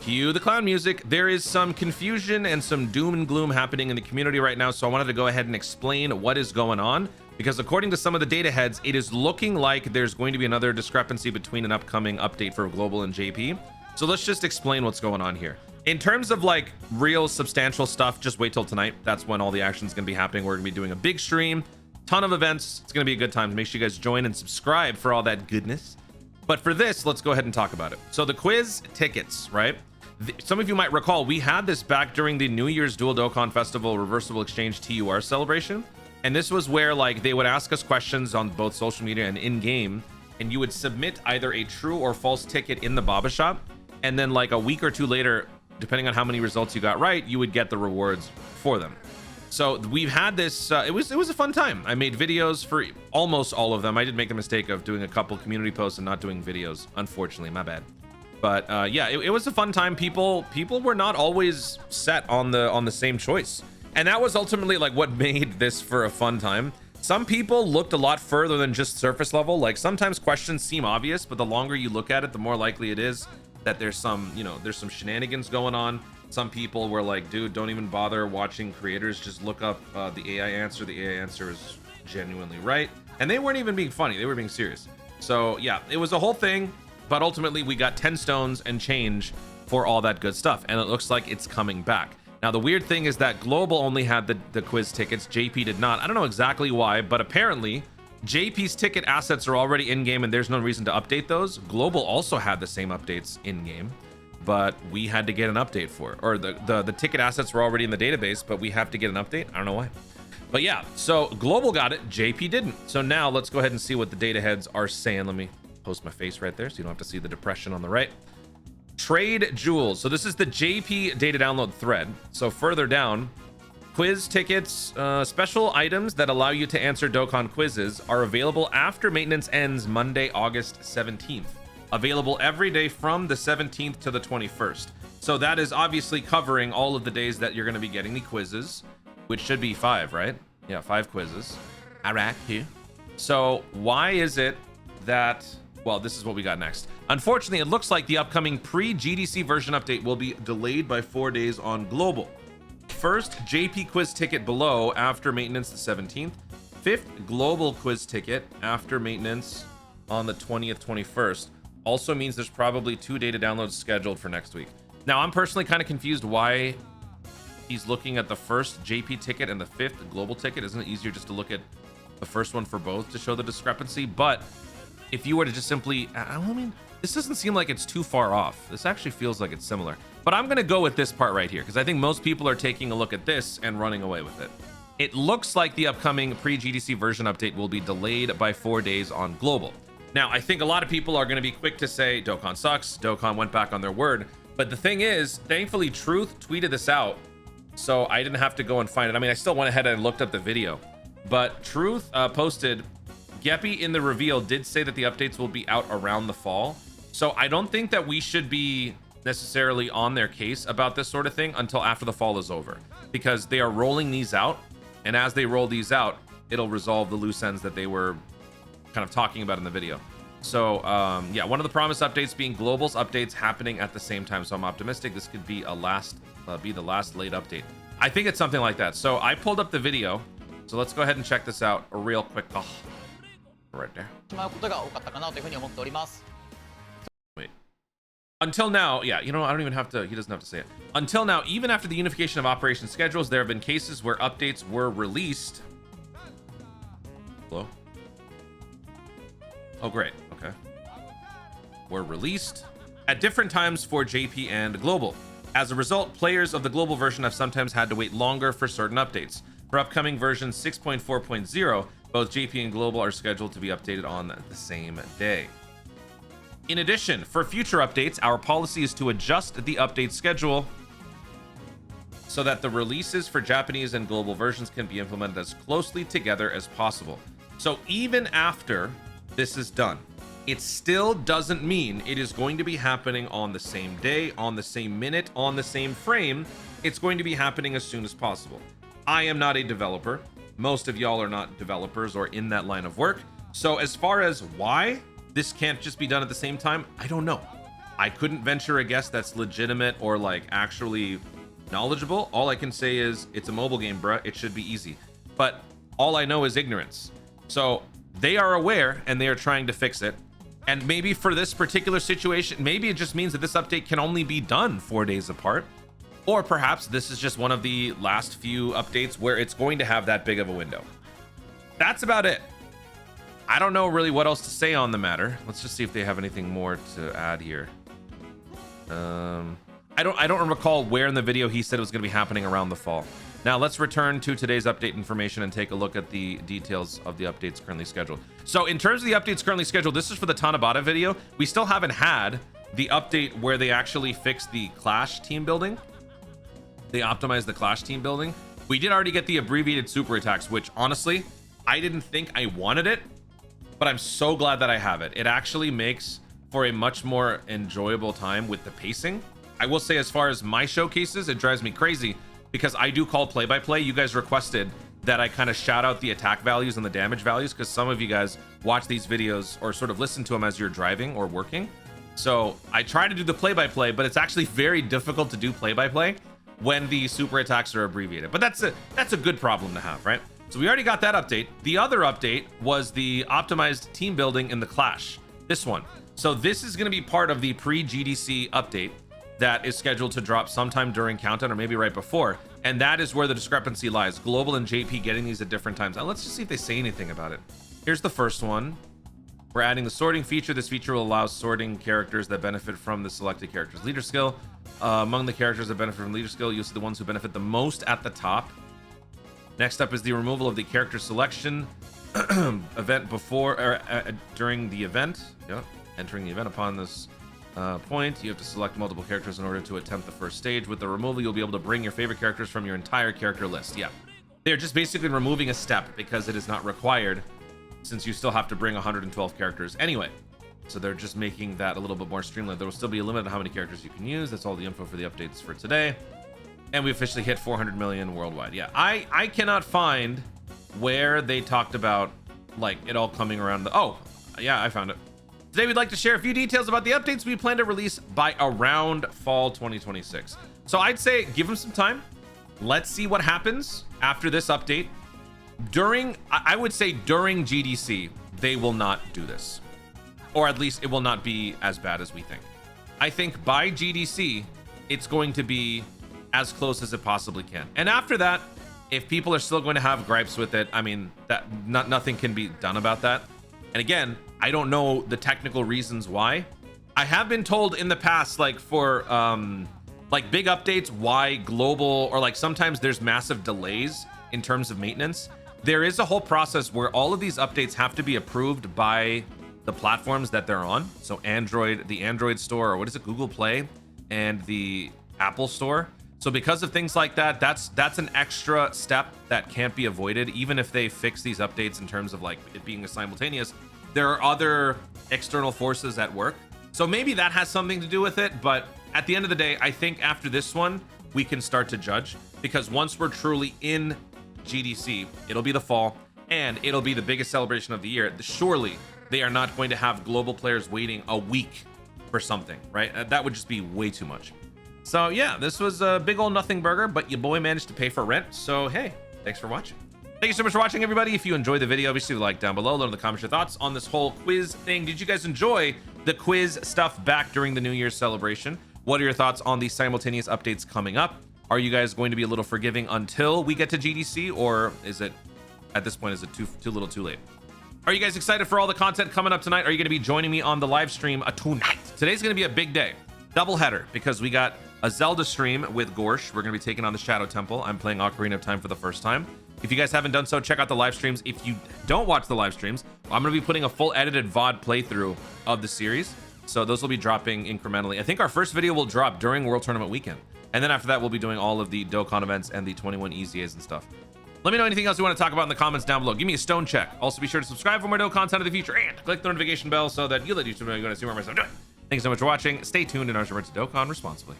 Cue the clown music. There is some confusion and some doom and gloom happening in the community right now, so I wanted to go ahead and explain what is going on, because according to some of the data heads, it is looking like there's going to be another discrepancy between an upcoming update for Global and JP. So let's just explain what's going on here. In terms of like real substantial stuff, just wait till tonight. That's when all the action's gonna be happening. We're gonna be doing a big stream, ton of events. It's gonna be a good time. Make sure you guys join and subscribe for all that goodness. But for this, let's go ahead and talk about it. So the quiz tickets, right? Some of you might recall, we had this back during the New Year's Dual Dokkan Festival Reversible Exchange TUR celebration. And this was where like they would ask us questions on both social media and in-game, and you would submit either a true or false ticket in the Baba Shop. And then like a week or two later, depending on how many results you got right, you would get the rewards for them. So we've had this, it was a fun time. I made videos for almost all of them. I did make the mistake of doing a couple community posts and not doing videos, unfortunately, my bad. But yeah, it was a fun time. People were not always set on the same choice. And that was ultimately like what made this for a fun time. Some people looked a lot further than just surface level. Like sometimes questions seem obvious, but the longer you look at it, the more likely it is that there's some, you know, there's some shenanigans going on. Some people were like, dude, don't even bother watching creators, just look up the AI answer. The AI answer is genuinely right. And they weren't even being funny, they were being serious. So yeah, it was a whole thing, but ultimately we got 10 stones and change for all that good stuff. And it looks like it's coming back. Now, the weird thing is that Global only had the quiz tickets, JP did not. I don't know exactly why, but apparently JP's ticket assets are already in-game and there's no reason to update those. Global also had the same updates in-game, but we had to get an update for it. Or the ticket assets were already in the database, but we have to get an update. I don't know why. But yeah, so Global got it, JP didn't. So now let's go ahead and see what the data heads are saying. Let me post my face right there so you don't have to see the depression on the right. Trade jewels. So this is the JP data download thread. So further down, quiz tickets, special items that allow you to answer Dokkan quizzes are available after maintenance ends Monday, August 17th. Available every day from the 17th to the 21st. So that is obviously covering all of the days that you're going to be getting the quizzes, which should be 5, right? Yeah, 5 quizzes. Alright, here. So why is it that, well, this is what we got next. Unfortunately, it looks like the upcoming pre-GDC version update will be delayed by 4 days on Global. First, JP quiz ticket below after maintenance the 17th. 5th, Global quiz ticket after maintenance on the 20th, 21st. Also means there's probably 2 data downloads scheduled for next week. Now, I'm personally kind of confused why he's looking at the first JP ticket and the 5th Global ticket. Isn't it easier just to look at the first one for both to show the discrepancy? But if you were to just simply, I mean, this doesn't seem like it's too far off. This actually feels like it's similar. But I'm going to go with this part right here because I think most people are taking a look at this and running away with it. It looks like the upcoming pre-GDC version update will be delayed by 4 days on Global. Now, I think a lot of people are going to be quick to say Dokkan sucks. Dokkan went back on their word. But the thing is, thankfully, Truth tweeted this out, so I didn't have to go and find it. I mean, I still went ahead and looked up the video. But Truth posted, Geppy in the reveal did say that the updates will be out around the fall. So I don't think that we should be necessarily on their case about this sort of thing until after the fall is over, because they are rolling these out, and as they roll these out, it'll resolve the loose ends that they were kind of talking about in the video. So yeah, one of the promised updates being Global's updates happening at the same time. So I'm optimistic this could be the last late update. I think it's something like that. So I pulled up the video, so let's go ahead and check this out real quick. Oh, right there. Wait. Until now, yeah, you know, I don't even have to, he doesn't have to say it. Until now, even after the unification of operation schedules, there have been cases where updates were released. Hello? Oh, great. Okay. Were released at different times for JP and Global. As a result, players of the Global version have sometimes had to wait longer for certain updates. For upcoming version 6.4.0, both JP and Global are scheduled to be updated on the same day. In addition, for future updates, our policy is to adjust the update schedule so that the releases for Japanese and Global versions can be implemented as closely together as possible. So even after this is done, it still doesn't mean it is going to be happening on the same day, on the same minute, on the same frame. It's going to be happening as soon as possible. I am not a developer. Most of y'all are not developers or in that line of work. So as far as why this can't just be done at the same time, I don't know. I couldn't venture a guess that's legitimate or like actually knowledgeable. All I can say is it's a mobile game, bruh. It should be easy. But all I know is ignorance. So they are aware and they are trying to fix it. And maybe for this particular situation, maybe it just means that this update can only be done 4 days apart. Or perhaps this is just one of the last few updates where it's going to have that big of a window. That's about it. I don't know really what else to say on the matter. Let's just see if they have anything more to add here. I don't recall where in the video he said it was going to be happening around the fall. Now let's return to today's update information and take a look at the details of the updates currently scheduled. So in terms of the updates currently scheduled, this is for the Tanabata video. We still haven't had the update where they actually fixed the Clash team building. They optimized the Clash team building. We did already get the abbreviated super attacks, which honestly, I didn't think I wanted it, but I'm so glad that I have it. It actually makes for a much more enjoyable time with the pacing. I will say, as far as my showcases, it drives me crazy because I do call play-by-play. You guys requested that I kind of shout out the attack values and the damage values because some of you guys watch these videos or sort of listen to them as you're driving or working. So I try to do the play-by-play, but it's actually very difficult to do play-by-play when the super attacks are abbreviated. But that's a good problem to have, right? So we already got that update. The other update was the optimized team building in the Clash. This one. So this is going to be part of the pre-GDC update that is scheduled to drop sometime during Countdown or maybe right before. And that is where the discrepancy lies. Global and JP getting these at different times. Now let's just see if they say anything about it. Here's the first one. We're adding the sorting feature. This feature will allow sorting characters that benefit from the selected character's leader skill. Among the characters that benefit from leader skill, you'll see the ones who benefit the most at the top. Next up is the removal of the character selection event before or during the event. Yep. Entering the event upon this point, you have to select multiple characters in order to attempt the first stage. With the removal, you'll be able to bring your favorite characters from your entire character list. Yeah, they're just basically removing a step because it is not required, since you still have to bring 112 characters anyway. So they're just making that a little bit more streamlined. There will still be a limit on how many characters you can use. That's all the info for the updates for today. And we officially hit 400 million worldwide. Yeah, I cannot find where they talked about like it all coming around. Oh, yeah, I found it. Today we'd like to share a few details about the updates we plan to release by around fall 2026. So I'd say give them some time. Let's see what happens after this update. I would say during GDC, they will not do this. Or at least it will not be as bad as we think. I think by GDC, it's going to be as close as it possibly can. And after that, if people are still going to have gripes with it, I mean, nothing can be done about that. And again, I don't know the technical reasons why. I have been told in the past, like for like big updates, why global or like sometimes there's massive delays in terms of maintenance. There is a whole process where all of these updates have to be approved by the platforms that they're on. So Android, the Android store, or what is it, Google Play, and the Apple Store. So because of things like that, that's an extra step that can't be avoided. Even if they fix these updates in terms of like it being a simultaneous, there are other external forces at work. So maybe that has something to do with it. But at the end of the day, I think after this one, we can start to judge, because once we're truly in GDC, it'll be the fall and it'll be the biggest celebration of the year. Surely they are not going to have global players waiting a week for something, right? That would just be way too much. So yeah, this was a big old nothing burger, but your boy managed to pay for rent. So hey, thanks for watching. Thank you so much for watching, everybody. If you enjoyed the video, obviously like down below, let in the comments your thoughts on this whole quiz thing. Did you guys enjoy the quiz stuff back during the New Year's celebration? What are your thoughts on the simultaneous updates coming up? Are you guys going to be a little forgiving until we get to GDC, or is it, at this point, is it too little too late? Are you guys excited for all the content coming up tonight? Are you going to be joining me on the live stream tonight? Today's going to be a big day. Double header, because we got a Zelda stream with Gorsh. We're going to be taking on the Shadow Temple. I'm playing Ocarina of Time for the first time. If you guys haven't done so, check out the live streams. If you don't watch the live streams, I'm going to be putting a full edited VOD playthrough of the series. So those will be dropping incrementally. I think our first video will drop during World Tournament weekend. And then after that, we'll be doing all of the Dokkan events and the 21 EZAs and stuff. Let me know anything else you want to talk about in the comments down below. Give me a stone check. Also, be sure to subscribe for more Dokkan content in the future and click the notification bell so that you let YouTube know you're going to see more of my stuff doing. Thanks so much for watching. Stay tuned and remember to Dokkan responsibly.